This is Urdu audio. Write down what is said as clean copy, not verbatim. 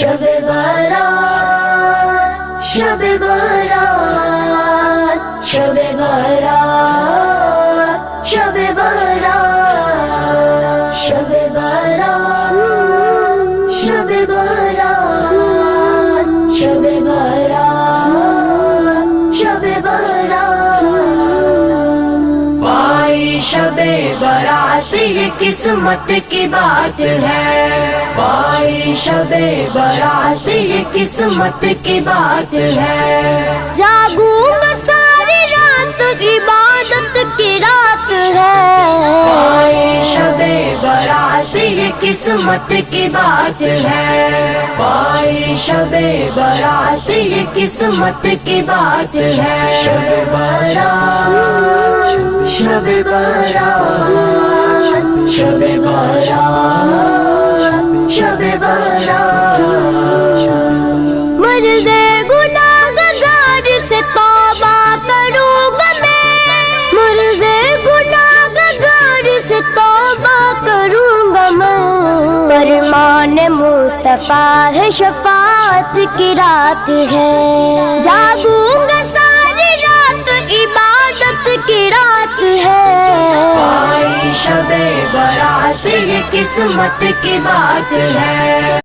شب بارات شب بارات شب بارات شب بارات شب بارات شب بارات شب بارات شب بارات پائی شب برات یہ قسمت کی بات ہے، پائی شب برات یہ قسمت کی بات ہے۔ جاگوں گا ساری رات عبادت کی رات ہے، پائی شب برات یہ قسمت کی بات ہے، پائی شب برات یہ قسمت کی بات ہے۔ شب برات شب برات شب برات شب برات مرد گناہگار سے توبہ کروں گا میں، مرد گناہگار سے توبہ کروں گا میں۔ فرمان مصطفیٰ ہے شفاعت کی رات ہے، جاگوں گا ساری رات عبادت کی رات ہے۔ پائی شب برات یہ قسمت کی بات ہے۔